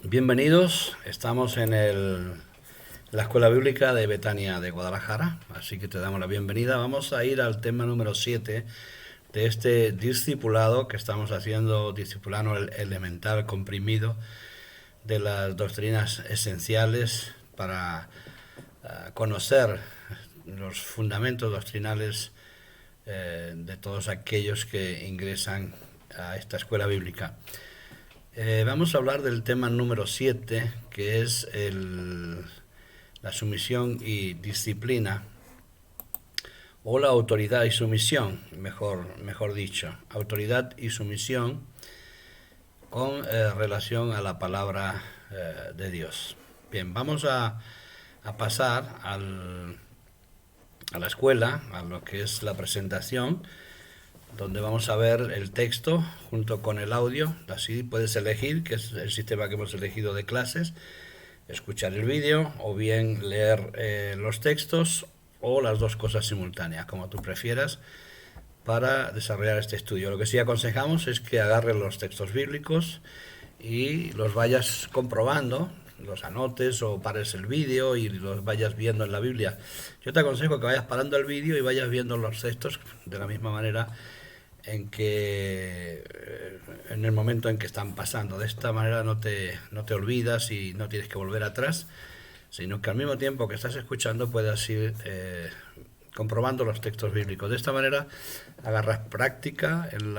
Bienvenidos, estamos en la Escuela Bíblica de Betania de Guadalajara, así que te damos la bienvenida. Vamos a ir al tema número 7 de este discipulado que estamos haciendo, discipulado elemental comprimido de las doctrinas esenciales para conocer los fundamentos doctrinales de todos aquellos que ingresan a esta escuela bíblica. Vamos a hablar del tema número 7, que es la sumisión y disciplina, o la autoridad y sumisión, mejor dicho, autoridad y sumisión con relación a la palabra de Dios. Bien, vamos a pasar a la escuela, a lo que es la presentación, donde vamos a ver el texto junto con el audio. Así puedes elegir, que es el sistema que hemos elegido de clases, escuchar el vídeo o bien leer los textos o las dos cosas simultáneas, como tú prefieras, para desarrollar este estudio. Lo que sí aconsejamos es que agarres los textos bíblicos y los vayas comprobando, los anotes o pares el vídeo y los vayas viendo en la Biblia. Yo te aconsejo que vayas parando el vídeo y vayas viendo los textos de la misma manera en el momento en que están pasando. De esta manera no te olvidas y no tienes que volver atrás, sino que al mismo tiempo que estás escuchando puedas ir comprobando los textos bíblicos. De esta manera agarras práctica en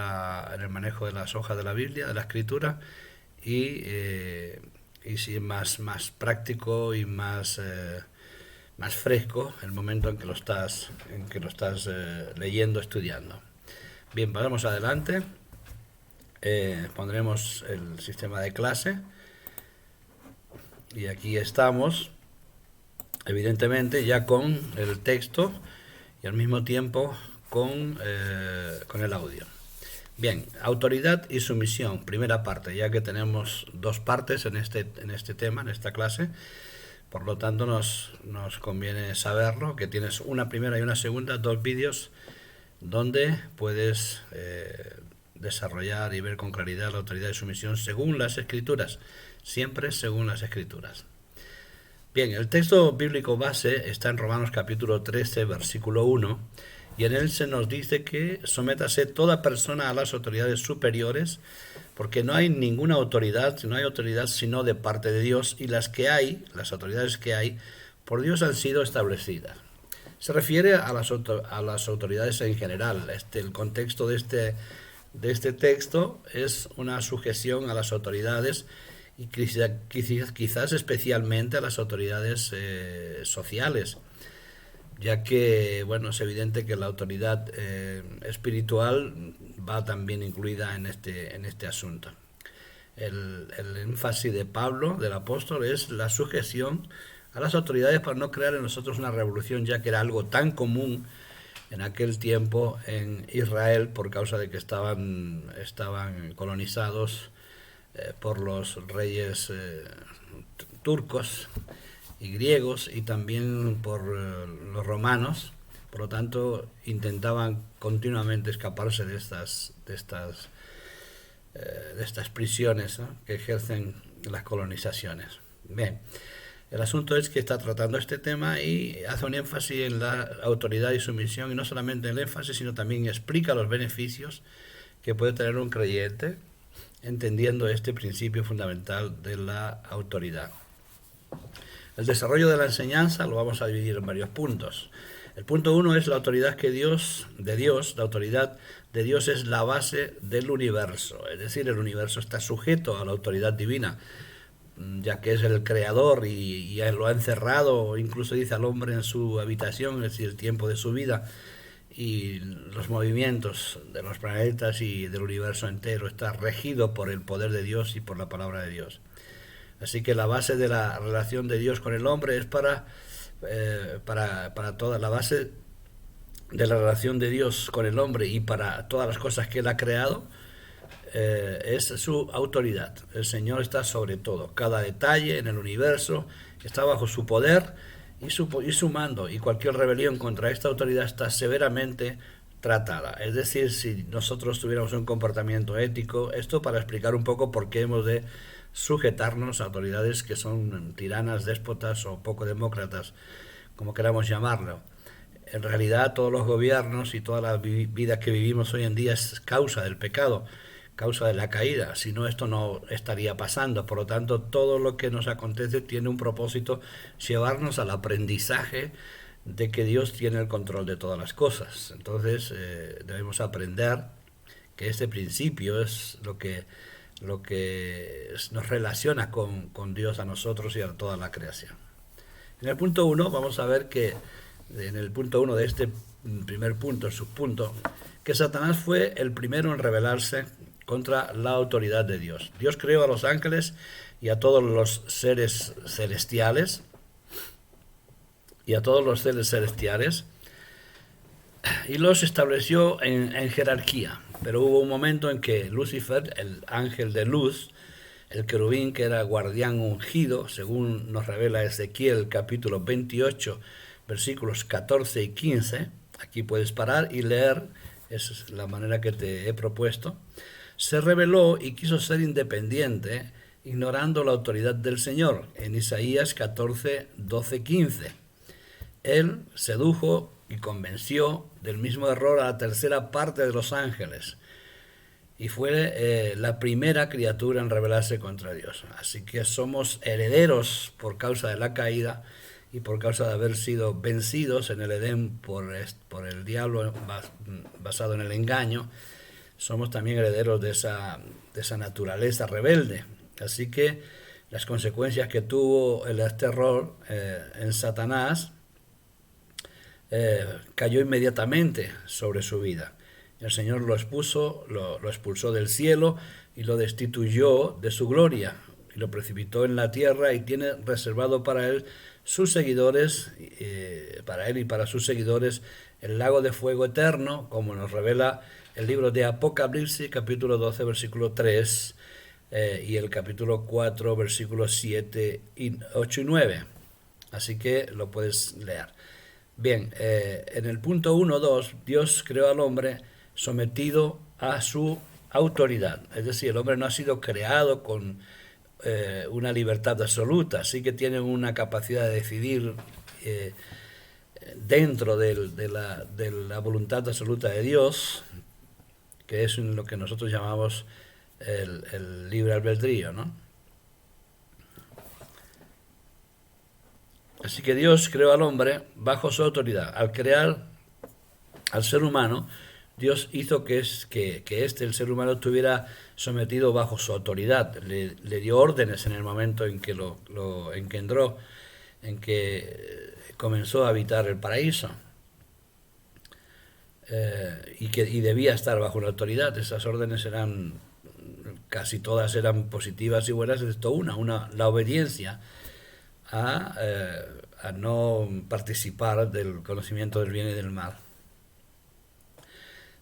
el manejo de las hojas de la Biblia, de la Escritura, y si es más práctico y más fresco el momento en que lo estás leyendo, estudiando. Bien, pasamos adelante. Pondremos el sistema de clase. Y aquí estamos, evidentemente, ya con el texto y al mismo tiempo con el audio. Bien, autoridad y sumisión, primera parte, ya que tenemos dos partes en este tema, en esta clase. Por lo tanto, nos conviene saberlo, que tienes una primera y una segunda, dos vídeos donde puedes desarrollar y ver con claridad la autoridad y sumisión según las Escrituras, siempre según las Escrituras. Bien, el texto bíblico base está en Romanos capítulo 13, versículo 1, y en él se nos dice que sométase toda persona a las autoridades superiores, porque no hay ninguna autoridad, no hay autoridad sino de parte de Dios, y las autoridades que hay, por Dios han sido establecidas. Se refiere a las autoridades en general. El contexto de este texto es una sujeción a las autoridades y quizás especialmente a las autoridades sociales, ya que es evidente que la autoridad espiritual va también incluida en este asunto. El énfasis de Pablo, del apóstol, es la sujeción a las autoridades para no crear en nosotros una revolución, ya que era algo tan común en aquel tiempo en Israel por causa de que estaban colonizados por los reyes turcos y griegos y también por los romanos. Por lo tanto, intentaban continuamente escaparse de estas prisiones, ¿no?, que ejercen las colonizaciones. Bien. El asunto es que está tratando este tema y hace un énfasis en la autoridad y sumisión, y no solamente el énfasis, sino también explica los beneficios que puede tener un creyente entendiendo este principio fundamental de la autoridad. El desarrollo de la enseñanza lo vamos a dividir en varios puntos. El punto 1 es la autoridad la autoridad de Dios es la base del universo, es decir, el universo está sujeto a la autoridad divina, ya que es el creador y él lo ha encerrado, incluso dice al hombre en su habitación, es decir, el tiempo de su vida, y los movimientos de los planetas y del universo entero está regido por el poder de Dios y por la palabra de Dios. Así que la base de la relación de Dios con el hombre es para toda la base de la relación de Dios con el hombre y para todas las cosas que él ha creado, es su autoridad. El Señor está sobre todo. Cada detalle en el universo está bajo su poder y su mando, y cualquier rebelión contra esta autoridad está severamente tratada. Es decir, si nosotros tuviéramos un comportamiento ético, esto para explicar un poco por qué hemos de sujetarnos a autoridades que son tiranas, déspotas o poco demócratas, como queramos llamarlo. En realidad todos los gobiernos y toda la vida que vivimos hoy en día es causa del pecado, causa de la caída. Si no, esto no estaría pasando. Por lo tanto, todo lo que nos acontece tiene un propósito: llevarnos al aprendizaje de que Dios tiene el control de todas las cosas. Entonces debemos aprender que este principio es lo que nos relaciona con Dios, a nosotros y a toda la creación. En el punto 1 vamos a ver que, en el punto 1 de este primer punto, el subpunto, que Satanás fue el primero en rebelarse contra la autoridad de Dios. Dios creó a los ángeles y a todos los seres celestiales, y los estableció en jerarquía. Pero hubo un momento en que Lucifer, el ángel de luz, el querubín que era guardián ungido, según nos revela Ezequiel capítulo 28, versículos 14 y 15, aquí puedes parar y leer, esa es la manera que te he propuesto, se rebeló y quiso ser independiente, ignorando la autoridad del Señor, en Isaías 14, 12, 15. Él sedujo y convenció del mismo error a la tercera parte de los ángeles, y fue la primera criatura en rebelarse contra Dios. Así que somos herederos por causa de la caída y por causa de haber sido vencidos en el Edén por el diablo, basado en el engaño. Somos también herederos de esa naturaleza rebelde. Así que las consecuencias que tuvo este error en Satanás cayó inmediatamente sobre su vida. El Señor lo expulsó del cielo y lo destituyó de su gloria, y lo precipitó en la tierra, y tiene reservado para él sus seguidores, para él y para sus seguidores, el lago de fuego eterno, como nos revela el libro de Apocalipsis, capítulo 12, versículo 3, y el capítulo 4, versículos 7, 8 y 9. Así que lo puedes leer. Bien, en el punto 1.2, Dios creó al hombre sometido a su autoridad. Es decir, el hombre no ha sido creado con una libertad absoluta, sí que tiene una capacidad de decidir dentro de la voluntad absoluta de Dios, que es lo que nosotros llamamos el libre albedrío, ¿no? Así que Dios creó al hombre bajo su autoridad. Al crear al ser humano, Dios hizo que el ser humano estuviera sometido bajo su autoridad. Le dio órdenes en el momento en que lo engendró, en que comenzó a habitar el paraíso. Y debía estar bajo una autoridad. Esas órdenes casi todas eran positivas y buenas, excepto la obediencia a no participar del conocimiento del bien y del mal.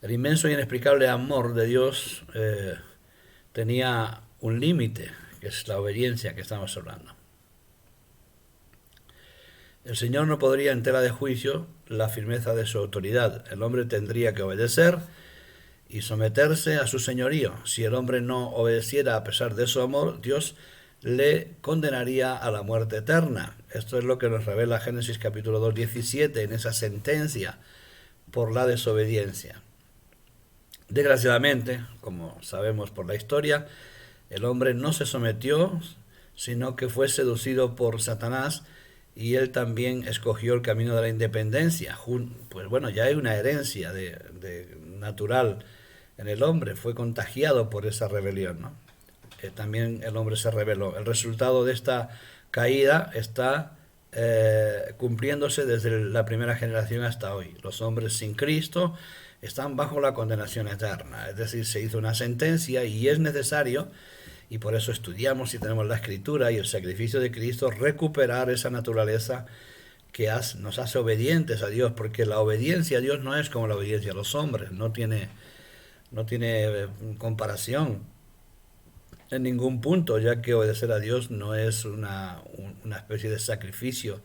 El inmenso e inexplicable amor de Dios tenía un límite, que es la obediencia que estamos hablando. El Señor no podría en tela de juicio la firmeza de su autoridad. El hombre tendría que obedecer y someterse a su señorío. Si el hombre no obedeciera a pesar de su amor, Dios le condenaría a la muerte eterna. Esto es lo que nos revela Génesis capítulo 2, 17, en esa sentencia por la desobediencia. Desgraciadamente, como sabemos por la historia, el hombre no se sometió, sino que fue seducido por Satanás, y él también escogió el camino de la independencia. Pues bueno, ya hay una herencia natural en el hombre, fue contagiado por esa rebelión, ¿no? También el hombre se rebeló. El resultado de esta caída está cumpliéndose desde la primera generación hasta hoy. Los hombres sin Cristo están bajo la condenación eterna. Es decir, se hizo una sentencia y es necesario, y por eso estudiamos y tenemos la Escritura y el sacrificio de Cristo, recuperar esa naturaleza que nos hace obedientes a Dios, porque la obediencia a Dios no es como la obediencia a los hombres, no tiene comparación en ningún punto, ya que obedecer a Dios no es una especie de sacrificio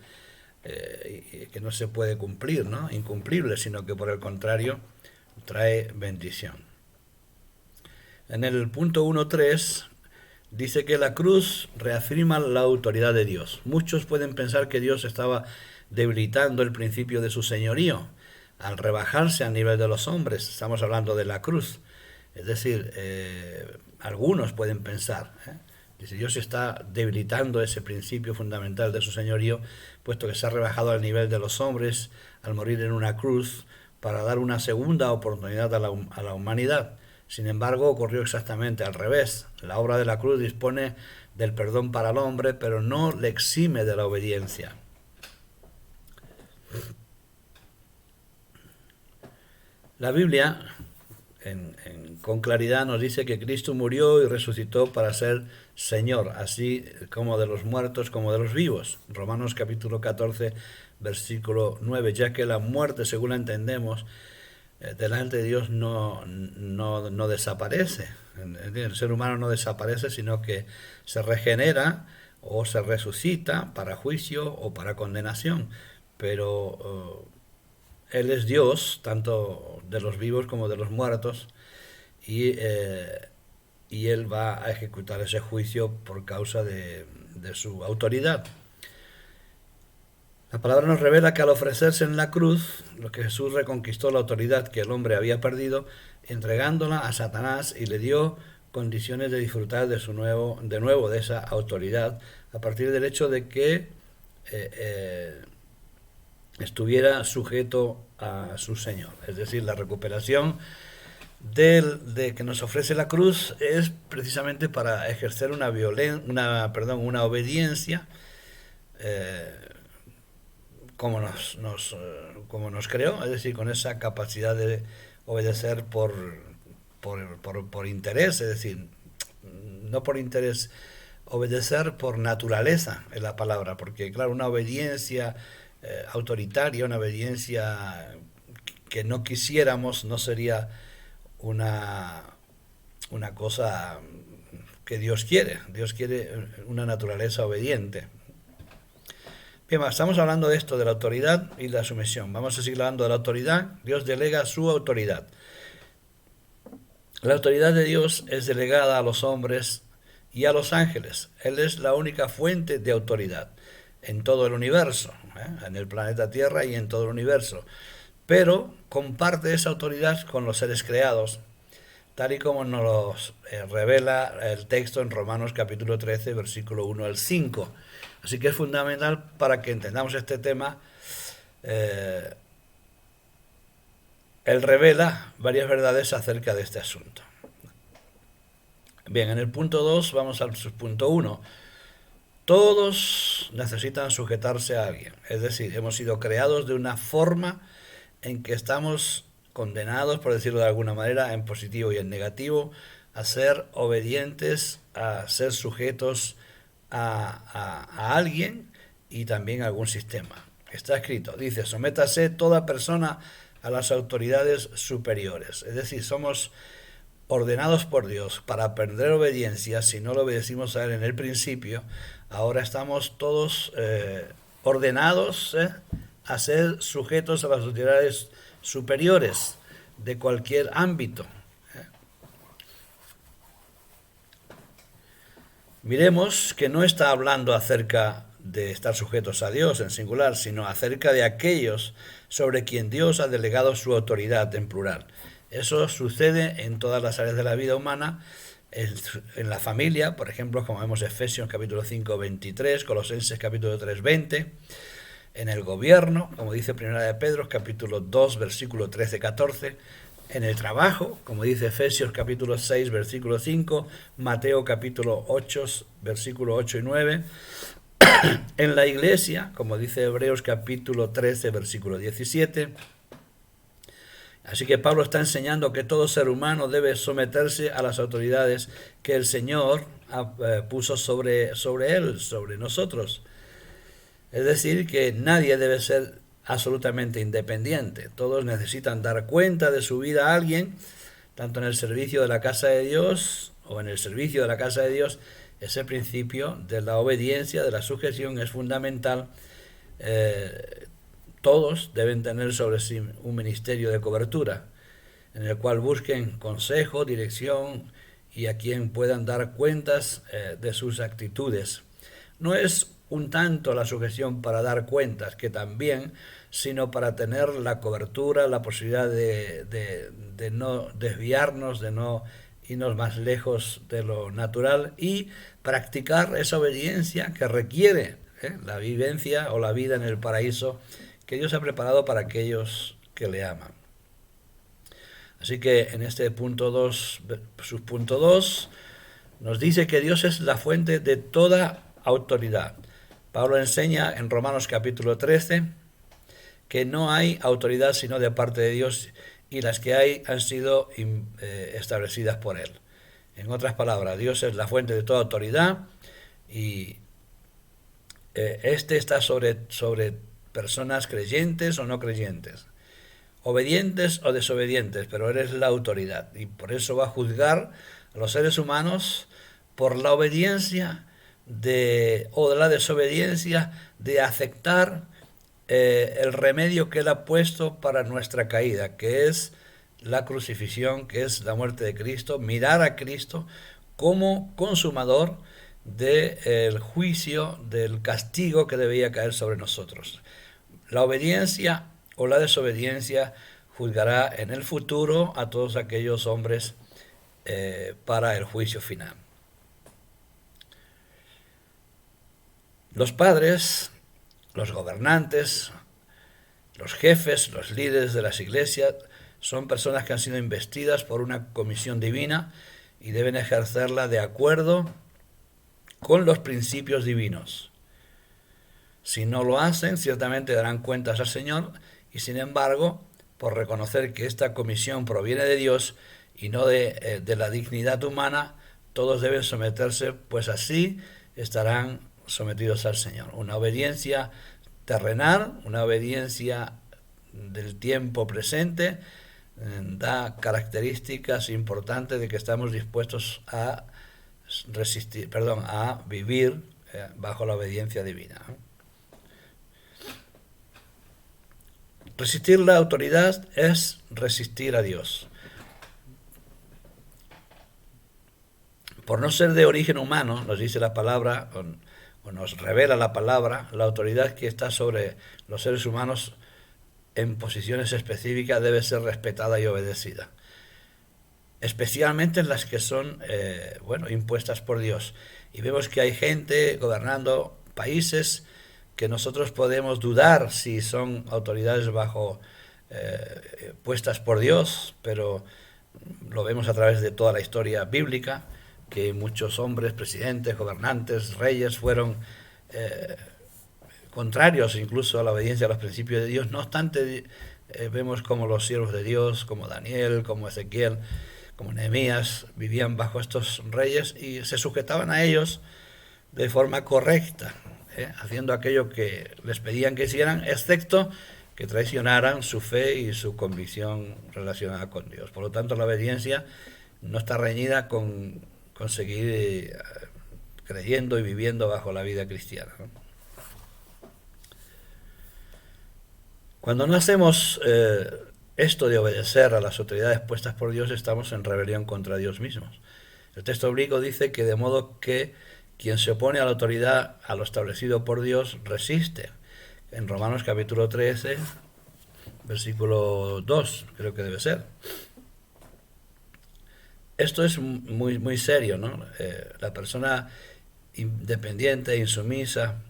que no se puede cumplir, ¿no? Incumplible, sino que por el contrario trae bendición. En el punto 1.3 dice que la cruz reafirma la autoridad de Dios. Muchos pueden pensar que Dios estaba debilitando el principio de su señorío al rebajarse al nivel de los hombres. Estamos hablando de la cruz. Es decir, algunos pueden pensar, dice, Dios está debilitando ese principio fundamental de su señorío, puesto que se ha rebajado al nivel de los hombres al morir en una cruz para dar una segunda oportunidad a la humanidad. Sin embargo, ocurrió exactamente al revés. La obra de la cruz dispone del perdón para el hombre, pero no le exime de la obediencia. La Biblia, con claridad, nos dice que Cristo murió y resucitó para ser Señor, así como de los muertos como de los vivos. Romanos capítulo 14, versículo 9, ya que la muerte, según la entendemos, delante de Dios no desaparece. El ser humano no desaparece, sino que se regenera o se resucita para juicio o para condenación. Pero Él es Dios, tanto de los vivos como de los muertos, y Él va a ejecutar ese juicio por causa de su autoridad. La palabra nos revela que al ofrecerse en la cruz, lo que Jesús reconquistó la autoridad que el hombre había perdido, entregándola a Satanás, y le dio condiciones de disfrutar de nuevo de esa autoridad, a partir del hecho de que estuviera sujeto a su Señor. Es decir, la recuperación de que nos ofrece la cruz es precisamente para ejercer una obediencia como nos creó, es decir, con esa capacidad de obedecer por interés, es decir, no por interés, obedecer por naturaleza es la palabra, porque claro, una obediencia autoritaria, una obediencia que no quisiéramos, no sería una cosa que Dios quiere. Dios quiere una naturaleza obediente. Bien, estamos hablando de esto, de la autoridad y la sumisión. Vamos a seguir hablando de la autoridad. Dios delega su autoridad. La autoridad de Dios es delegada a los hombres y a los ángeles. Él es la única fuente de autoridad en todo el universo, en el planeta Tierra y en todo el universo. Pero comparte esa autoridad con los seres creados, tal y como nos revela el texto en Romanos capítulo 13, versículo 1 al 5. Así que es fundamental para que entendamos este tema. Él revela varias verdades acerca de este asunto. Bien, en el punto 2 vamos al punto 1. Todos necesitan sujetarse a alguien. Es decir, hemos sido creados de una forma en que estamos condenados, por decirlo de alguna manera, en positivo y en negativo, a ser obedientes, a ser sujetos a alguien y también a algún sistema. Está escrito, dice, sométase toda persona a las autoridades superiores. Es decir, somos ordenados por Dios para aprender obediencia. Si no lo obedecimos a Él en el principio, ahora estamos todos ordenados a ser sujetos a las autoridades superiores de cualquier ámbito. Miremos que no está hablando acerca de estar sujetos a Dios en singular, sino acerca de aquellos sobre quien Dios ha delegado su autoridad en plural. Eso sucede en todas las áreas de la vida humana, en la familia, por ejemplo, como vemos Efesios capítulo 5, 23, Colosenses capítulo 3, 20, en el gobierno, como dice Primera de Pedro capítulo 2, versículo 13, 14, en el trabajo, como dice Efesios capítulo 6, versículo 5, Mateo capítulo 8, versículo 8 y 9, en la iglesia, como dice Hebreos capítulo 13, versículo 17. Así que Pablo está enseñando que todo ser humano debe someterse a las autoridades que el Señor puso sobre él, sobre nosotros. Es decir, que nadie debe ser absolutamente independiente. Todos necesitan dar cuenta de su vida a alguien, tanto en el servicio de la casa de Dios o en el servicio de la casa de Dios. Ese principio de la obediencia, de la sujeción es fundamental. Todos deben tener sobre sí un ministerio de cobertura en el cual busquen consejo, dirección y a quien puedan dar cuentas de sus actitudes. No es un tanto la sujeción para dar cuentas, que también, sino para tener la cobertura, la posibilidad de no desviarnos, de no irnos más lejos de lo natural y practicar esa obediencia que requiere la vivencia o la vida en el paraíso que Dios ha preparado para aquellos que le aman. Así que en este punto 2, subpunto 2, nos dice que Dios es la fuente de toda autoridad. Pablo enseña en Romanos capítulo 13 que no hay autoridad sino de parte de Dios, y las que hay han sido establecidas por Él. En otras palabras, Dios es la fuente de toda autoridad y este está sobre personas creyentes o no creyentes, obedientes o desobedientes, pero Él es la autoridad y por eso va a juzgar a los seres humanos por la obediencia o de la desobediencia de aceptar el remedio que Él ha puesto para nuestra caída, que es la crucifixión, que es la muerte de Cristo, mirar a Cristo como consumador del juicio, del castigo que debía caer sobre nosotros. La obediencia o la desobediencia juzgará en el futuro a todos aquellos hombres para el juicio final. Los padres, los gobernantes, los jefes, los líderes de las iglesias son personas que han sido investidas por una comisión divina y deben ejercerla de acuerdo con los principios divinos. Si no lo hacen, ciertamente darán cuentas al Señor y, sin embargo, por reconocer que esta comisión proviene de Dios y no de la dignidad humana, todos deben someterse, pues así estarán sometidos al Señor. Una obediencia terrenal, una obediencia del tiempo presente, da características importantes de que estamos dispuestos a vivir bajo la obediencia divina. Resistir la autoridad es resistir a Dios. Por no ser de origen humano, nos dice la palabra, o nos revela la palabra, la autoridad que está sobre los seres humanos en posiciones específicas debe ser respetada y obedecida, especialmente en las que son impuestas por Dios. Y vemos que hay gente gobernando países que nosotros podemos dudar si son autoridades puestas por Dios, pero lo vemos a través de toda la historia bíblica, que muchos hombres, presidentes, gobernantes, reyes fueron contrarios incluso a la obediencia a los principios de Dios. No obstante, vemos como los siervos de Dios, como Daniel, como Ezequiel, como Nehemías, vivían bajo estos reyes y se sujetaban a ellos de forma correcta, haciendo aquello que les pedían que hicieran, excepto que traicionaran su fe y su convicción relacionada con Dios. Por lo tanto, la obediencia no está reñida con seguir creyendo y viviendo bajo la vida cristiana, ¿no? Cuando no hacemos esto de obedecer a las autoridades puestas por Dios, estamos en rebelión contra Dios mismo. El texto bíblico dice que de modo que quien se opone a la autoridad, a lo establecido por Dios, resiste. En Romanos capítulo 13, versículo 2, creo que debe ser. Esto es muy, muy serio, ¿no? La persona independiente, insumisa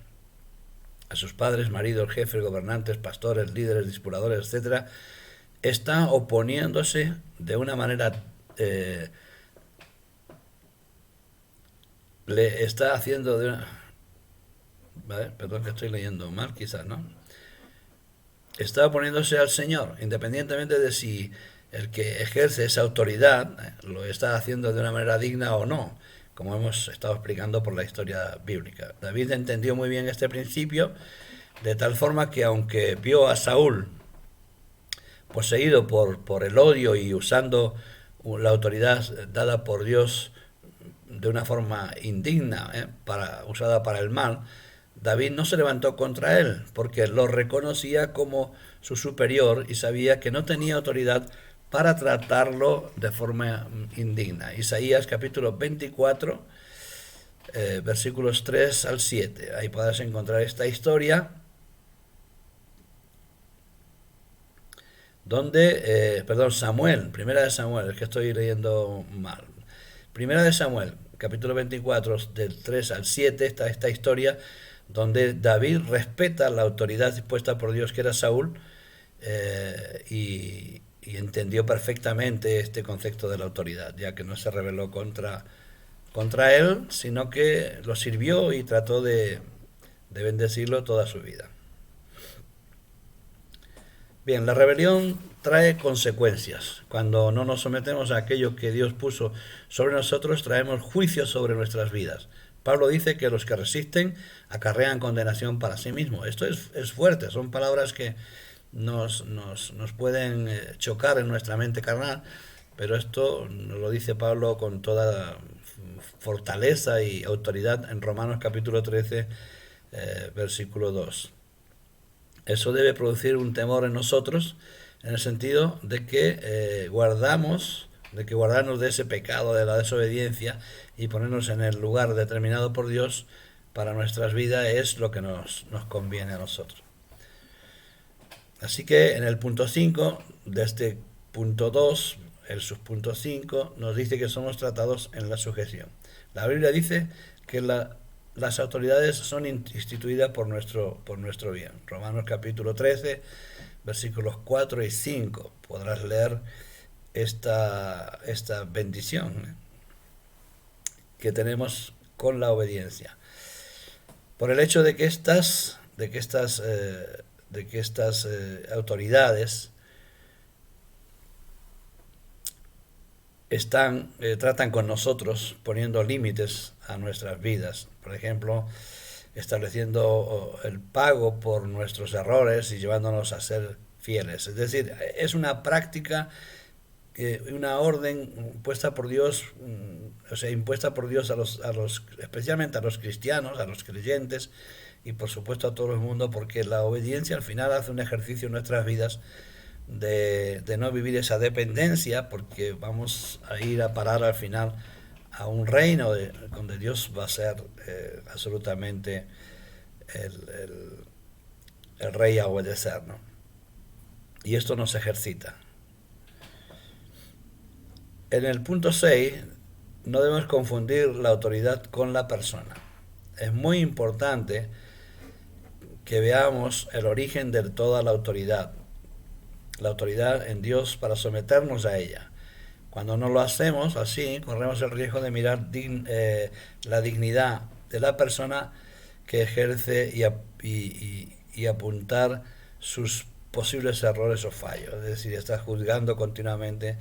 a sus padres, maridos, jefes, gobernantes, pastores, líderes, discipuladores, etc., está oponiéndose de una manera, le está haciendo de una... Vale, perdón que estoy leyendo mal, quizás, ¿no? Está oponiéndose al Señor, independientemente de si el que ejerce esa autoridad lo está haciendo de una manera digna o no, como hemos estado explicando por la historia bíblica. David entendió muy bien este principio, de tal forma que aunque vio a Saúl poseído por el odio y usando la autoridad dada por Dios de una forma indigna, usada para el mal, David no se levantó contra él, porque lo reconocía como su superior y sabía que no tenía autoridad para tratarlo de forma indigna. Isaías capítulo 24, versículos 3 al 7. Ahí podrás encontrar esta historia donde, Samuel, primera de Samuel, es que estoy leyendo mal. Primera de Samuel, capítulo 24, del 3 al 7, está esta historia donde David respeta la autoridad dispuesta por Dios, que era Saúl, y entendió perfectamente este concepto de la autoridad, ya que no se rebeló contra él, sino que lo sirvió y trató de bendecirlo toda su vida. Bien, la rebelión trae consecuencias. Cuando no nos sometemos a aquello que Dios puso sobre nosotros, traemos juicio sobre nuestras vidas. Pablo dice que los que resisten acarrean condenación para sí mismos. Esto es fuerte, son palabras que nos pueden chocar en nuestra mente carnal, pero esto nos lo dice Pablo con toda fortaleza y autoridad en Romanos capítulo 13, versículo 2. Eso debe producir un temor en nosotros, en el sentido de que guardarnos de ese pecado de la desobediencia y ponernos en el lugar determinado por Dios para nuestras vidas es lo que nos conviene a nosotros. Así que en el punto 5 de este punto 2, el subpunto 5, nos dice que somos tratados en la sujeción. La Biblia dice que las autoridades son instituidas por nuestro bien. Romanos capítulo 13, versículos 4 y 5. Podrás leer esta bendición que tenemos con la obediencia. Por el hecho de que estas autoridades tratan con nosotros poniendo límites a nuestras vidas. Por ejemplo, estableciendo el pago por nuestros errores y llevándonos a ser fieles. Es decir, es una práctica, una orden puesta por Dios, impuesta por Dios especialmente a los cristianos, a los creyentes y por supuesto a todo el mundo, porque la obediencia al final hace un ejercicio en nuestras vidas de no vivir esa dependencia, porque vamos a ir a parar al final a un reino donde Dios va a ser absolutamente el rey a obedecer, ¿no? Y esto nos ejercita. En el punto 6 no debemos confundir la autoridad con la persona. Es muy importante que veamos el origen de toda la autoridad en Dios para someternos a ella. Cuando no lo hacemos así, corremos el riesgo de mirar la dignidad de la persona que ejerce y apuntar sus posibles errores o fallos. Es decir, está juzgando continuamente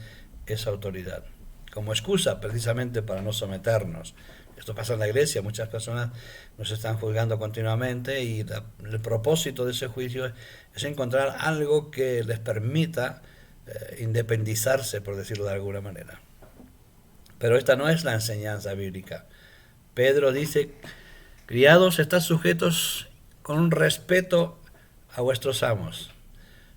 esa autoridad como excusa precisamente para no someternos. Esto pasa en la iglesia, muchas personas nos están juzgando continuamente y el propósito de ese juicio es encontrar algo que les permita independizarse, por decirlo de alguna manera. Pero esta no es la enseñanza bíblica. Pedro dice: criados, estad sujetos con un respeto a vuestros amos,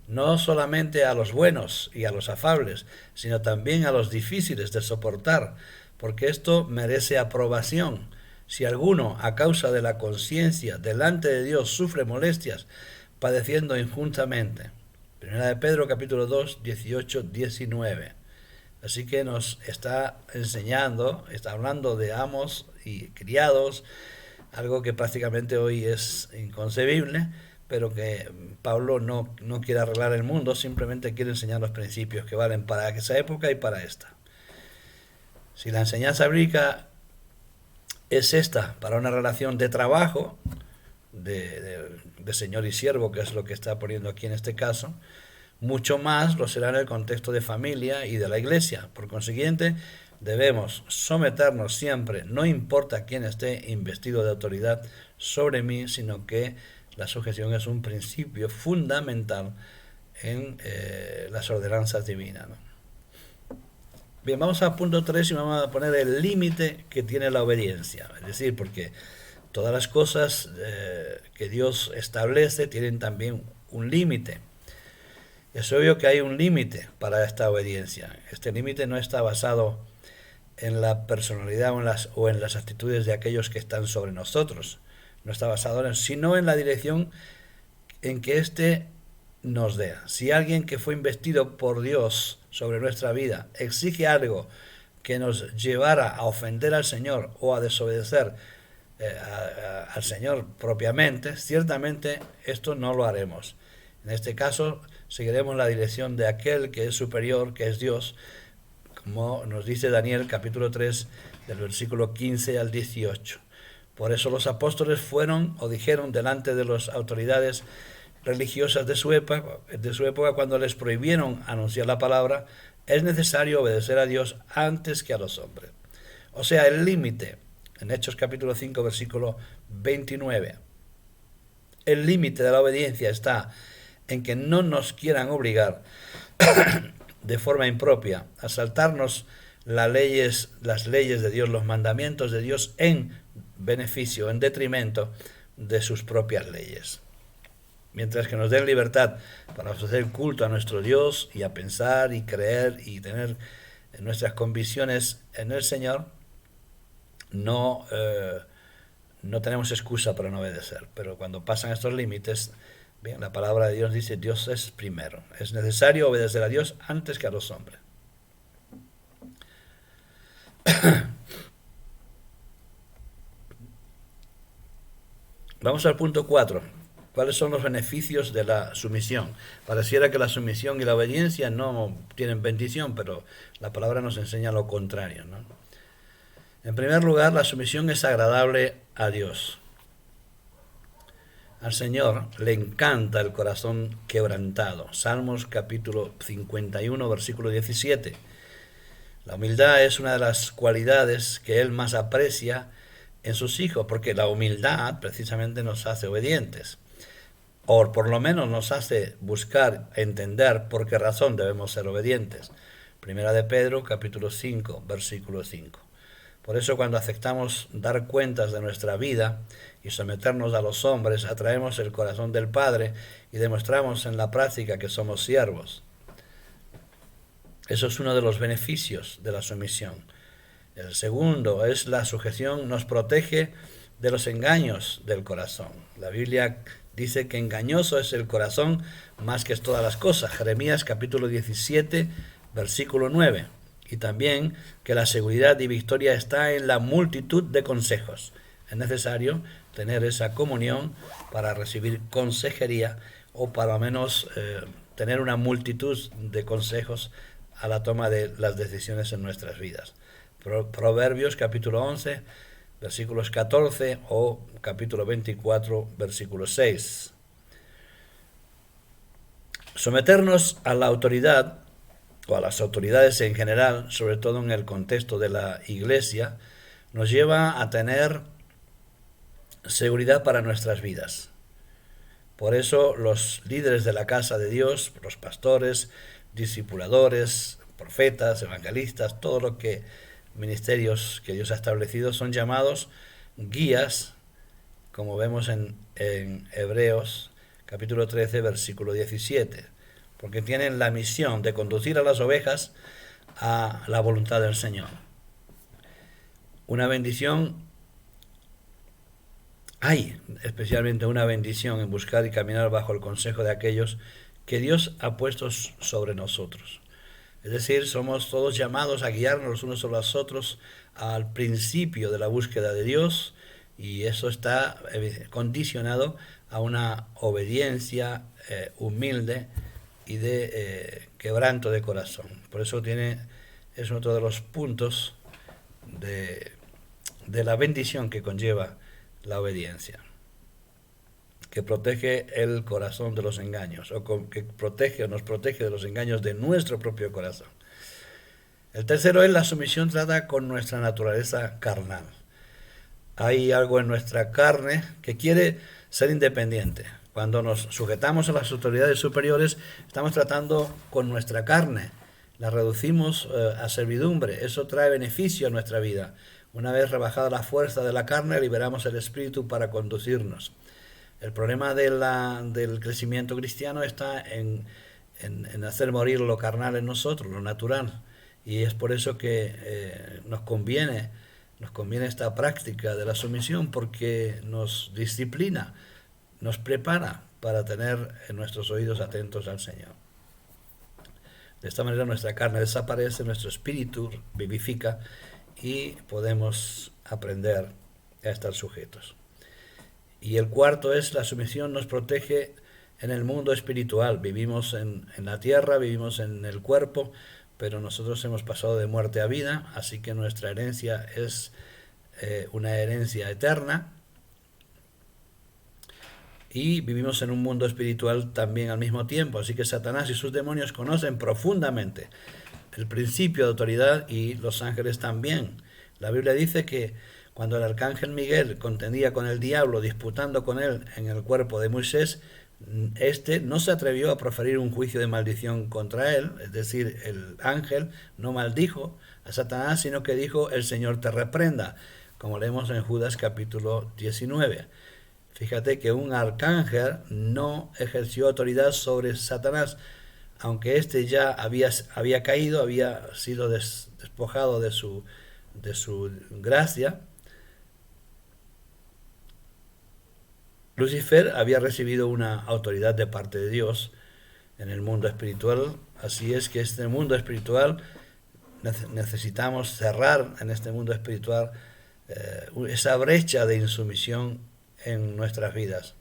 no solamente a los buenos y a los afables, sino también a los difíciles de soportar, porque esto merece aprobación. Si alguno, a causa de la conciencia delante de Dios, sufre molestias, padeciendo injustamente. Primera de Pedro, capítulo 2, 18, 19. Así que nos está enseñando, está hablando de amos y criados, algo que prácticamente hoy es inconcebible, pero que Pablo no quiere arreglar el mundo, simplemente quiere enseñar los principios que valen para esa época y para esta. Si la enseñanza bíblica es esta, para una relación de trabajo, de señor y siervo, que es lo que está poniendo aquí en este caso, mucho más lo será en el contexto de familia y de la iglesia. Por consiguiente, debemos someternos siempre, no importa quién esté investido de autoridad sobre mí, sino que la sujeción es un principio fundamental en las ordenanzas divinas, ¿no? Bien, vamos a punto 3 y vamos a poner el límite que tiene la obediencia. Es decir, porque todas las cosas que Dios establece tienen también un límite. Es obvio que hay un límite para esta obediencia. Este límite no está basado en la personalidad o en las actitudes de aquellos que están sobre nosotros. No está basado en eso, sino en la dirección en que éste nos dé. Si alguien que fue investido por Dios sobre nuestra vida exige algo que nos llevara a ofender al Señor o a desobedecer al Señor propiamente, ciertamente esto no lo haremos. En este caso seguiremos la dirección de aquel que es superior, que es Dios, como nos dice Daniel capítulo 3 del versículo 15 al 18. Por eso los apóstoles fueron o dijeron delante de las autoridades religiosas de su época cuando les prohibieron anunciar la palabra: es necesario obedecer a Dios antes que a los hombres. O sea, el límite, en Hechos capítulo 5 versículo 29, el límite de la obediencia está en que no nos quieran obligar de forma impropia a saltarnos las leyes de Dios, los mandamientos de Dios, en beneficio, en detrimento de sus propias leyes. Mientras que nos den libertad para ofrecer culto a nuestro Dios y a pensar y creer y tener nuestras convicciones en el Señor, no tenemos excusa para no obedecer. Pero cuando pasan estos límites, bien, la palabra de Dios dice: Dios es primero. Es necesario obedecer a Dios antes que a los hombres. Vamos al punto 4. ¿Cuáles son los beneficios de la sumisión? Pareciera que la sumisión y la obediencia no tienen bendición, pero la palabra nos enseña lo contrario, ¿no? En primer lugar, la sumisión es agradable a Dios. Al Señor le encanta el corazón quebrantado. Salmos capítulo 51, versículo 17. La humildad es una de las cualidades que Él más aprecia en sus hijos, porque la humildad precisamente nos hace obedientes, o por lo menos nos hace buscar, entender por qué razón debemos ser obedientes. Primera de Pedro, capítulo 5, versículo 5. Por eso cuando aceptamos dar cuentas de nuestra vida y someternos a los hombres, atraemos el corazón del Padre y demostramos en la práctica que somos siervos. Eso es uno de los beneficios de la sumisión. El segundo es la sujeción, nos protege de los engaños del corazón. La Biblia dice que engañoso es el corazón más que todas las cosas. Jeremías capítulo 17, versículo 9. Y también que la seguridad y victoria está en la multitud de consejos. Es necesario tener esa comunión para recibir consejería, o para lo menos tener una multitud de consejos a la toma de las decisiones en nuestras vidas. Proverbios capítulo 11, versículos 14, o capítulo 24, versículo 6. Someternos a la autoridad, o a las autoridades en general, sobre todo en el contexto de la Iglesia, nos lleva a tener seguridad para nuestras vidas. Por eso los líderes de la casa de Dios, los pastores, discipuladores, profetas, evangelistas, todo lo que ministerios que Dios ha establecido, son llamados guías, como vemos en Hebreos capítulo 13, versículo 17, porque tienen la misión de conducir a las ovejas a la voluntad del Señor. Una bendición, hay especialmente una bendición en buscar y caminar bajo el consejo de aquellos que Dios ha puesto sobre nosotros. Es decir, somos todos llamados a guiarnos los unos sobre los otros al principio de la búsqueda de Dios, y eso está condicionado a una obediencia humilde y de quebranto de corazón. Por eso es otro de los puntos de la bendición que conlleva la obediencia, que protege el corazón de los engaños, o que nos protege de los engaños de nuestro propio corazón. El tercero es la sumisión trata con nuestra naturaleza carnal. Hay algo en nuestra carne que quiere ser independiente. Cuando nos sujetamos a las autoridades superiores, estamos tratando con nuestra carne, la reducimos a servidumbre. Eso trae beneficio a nuestra vida. Una vez rebajada la fuerza de la carne, liberamos el espíritu para conducirnos. El problema del crecimiento cristiano está en en hacer morir lo carnal en nosotros, lo natural. Y es por eso que nos conviene esta práctica de la sumisión, porque nos disciplina, nos prepara para tener nuestros oídos atentos al Señor. De esta manera nuestra carne desaparece, nuestro espíritu vivifica y podemos aprender a estar sujetos. Y el cuarto es: la sumisión nos protege en el mundo espiritual. Vivimos en la tierra, vivimos en el cuerpo, pero nosotros hemos pasado de muerte a vida, así que nuestra herencia es una herencia eterna. Y vivimos en un mundo espiritual también al mismo tiempo, así que Satanás y sus demonios conocen profundamente el principio de autoridad, y los ángeles también. La Biblia dice que cuando el arcángel Miguel contendía con el diablo, disputando con él en el cuerpo de Moisés, este no se atrevió a proferir un juicio de maldición contra él, es decir, el ángel no maldijo a Satanás, sino que dijo: el Señor te reprenda, como leemos en Judas capítulo 19. Fíjate que un arcángel no ejerció autoridad sobre Satanás, aunque éste ya había caído, había sido despojado de su gracia. Lucifer había recibido una autoridad de parte de Dios en el mundo espiritual, así es que este mundo espiritual necesitamos cerrar en este mundo espiritual esa brecha de insumisión en nuestras vidas,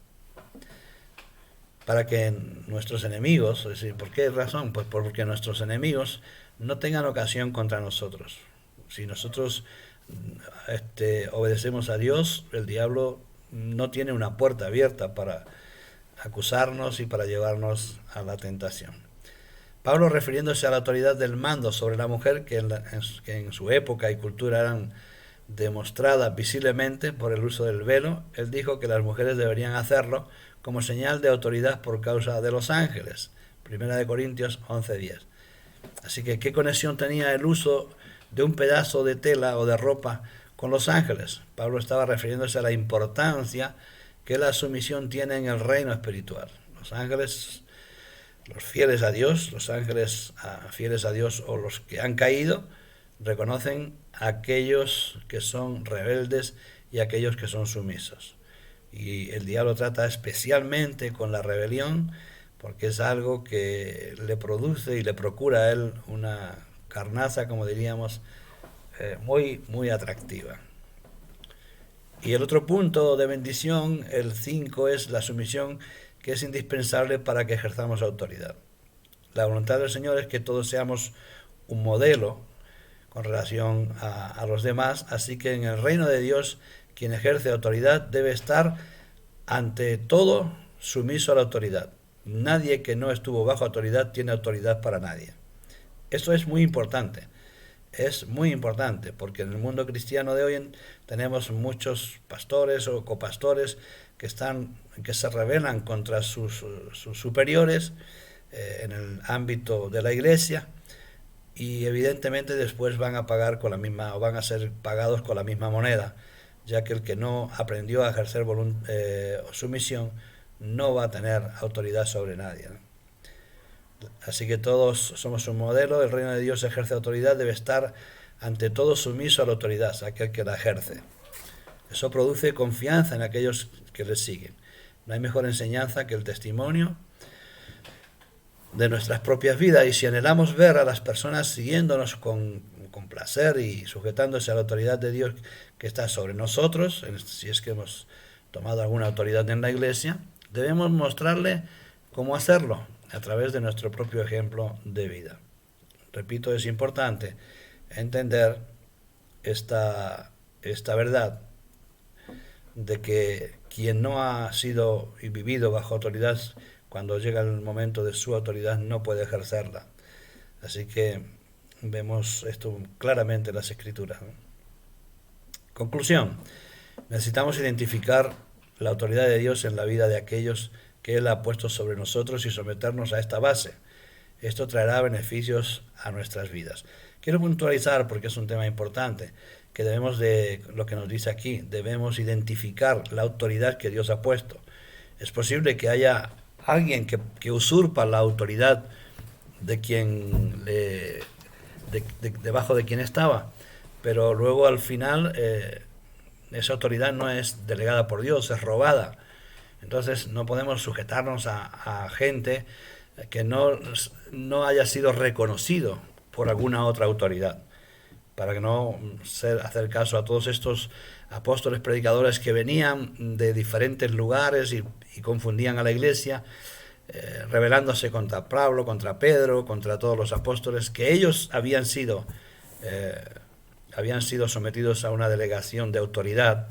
para que nuestros enemigos, es decir, ¿por qué razón? Pues porque nuestros enemigos no tengan ocasión contra nosotros. Si nosotros obedecemos a Dios, el diablo no tiene una puerta abierta para acusarnos y para llevarnos a la tentación. Pablo, refiriéndose a la autoridad del mando sobre la mujer, que en su época y cultura eran demostradas visiblemente por el uso del velo, él dijo que las mujeres deberían hacerlo como señal de autoridad por causa de los ángeles. 1 Corintios 11:10. Así que, ¿qué conexión tenía el uso de un pedazo de tela o de ropa con los ángeles? Pablo estaba refiriéndose a la importancia que la sumisión tiene en el reino espiritual. Los ángeles, los fieles a Dios, los ángeles fieles a Dios o los que han caído, reconocen a aquellos que son rebeldes y a aquellos que son sumisos. Y el diablo trata especialmente con la rebelión, porque es algo que le produce y le procura a él una carnaza, como diríamos, muy, muy atractiva. Y el otro punto de bendición, el 5, es la sumisión, que es indispensable para que ejerzamos autoridad. La voluntad del Señor es que todos seamos un modelo con relación a los demás, así que en el reino de Dios, quien ejerce autoridad debe estar ante todo sumiso a la autoridad. Nadie que no estuvo bajo autoridad tiene autoridad para nadie. Esto es muy importante porque en el mundo cristiano de hoy tenemos muchos pastores o copastores que se rebelan contra sus superiores en el ámbito de la iglesia, y evidentemente después van a pagar con la misma, o van a ser pagados con la misma moneda, ya que el que no aprendió a ejercer sumisión no va a tener autoridad sobre nadie, ¿no? Así que todos somos un modelo. El reino de Dios ejerce autoridad, debe estar ante todo sumiso a la autoridad, a aquel que la ejerce. Eso produce confianza en aquellos que le siguen. No hay mejor enseñanza que el testimonio de nuestras propias vidas, y si anhelamos ver a las personas siguiéndonos con placer y sujetándose a la autoridad de Dios que está sobre nosotros, si es que hemos tomado alguna autoridad en la iglesia, debemos mostrarle cómo hacerlo a través de nuestro propio ejemplo de vida. Repito, es importante entender esta verdad de que quien no ha sido y vivido bajo autoridad, cuando llega el momento de su autoridad no puede ejercerla. Así que vemos esto claramente en las Escrituras, ¿no? Conclusión: necesitamos identificar la autoridad de Dios en la vida de aquellos que Él ha puesto sobre nosotros y someternos a esta base. Esto traerá beneficios a nuestras vidas. Quiero puntualizar, porque es un tema importante, que debemos de, lo que nos dice aquí, debemos identificar la autoridad que Dios ha puesto. Es posible que haya alguien que usurpa la autoridad de quien debajo de quien estaba, pero luego al final esa autoridad no es delegada por Dios, es robada. Entonces no podemos sujetarnos a gente que no haya sido reconocido por alguna otra autoridad, para que no hacer caso a todos estos apóstoles predicadores que venían de diferentes lugares y confundían a la iglesia, rebelándose contra Pablo, contra Pedro, contra todos los apóstoles, que ellos habían sido sometidos a una delegación de autoridad,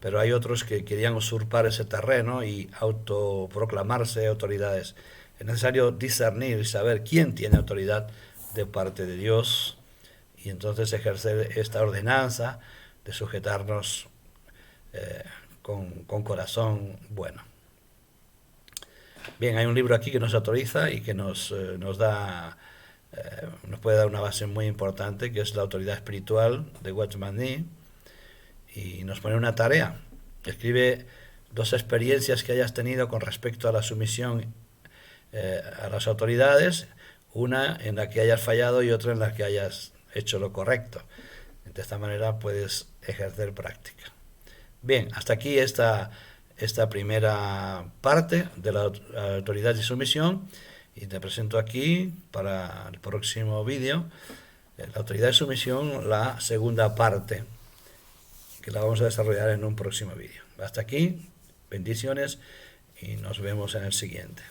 pero hay otros que querían usurpar ese terreno y autoproclamarse autoridades. Es necesario discernir y saber quién tiene autoridad de parte de Dios, y entonces ejercer esta ordenanza de sujetarnos con corazón bueno. Bien, hay un libro aquí que nos autoriza y que nos puede dar una base muy importante, que es La autoridad espiritual de Watchman Nee, y nos pone una tarea. Escribe 2 experiencias que hayas tenido con respecto a la sumisión a las autoridades, una en la que hayas fallado y otra en la que hayas hecho lo correcto. De esta manera puedes ejercer práctica. Bien, hasta aquí esta primera parte de la autoridad y sumisión, y te presento aquí para el próximo vídeo la autoridad y sumisión, la segunda parte, que la vamos a desarrollar en un próximo vídeo. Hasta aquí, bendiciones y nos vemos en el siguiente.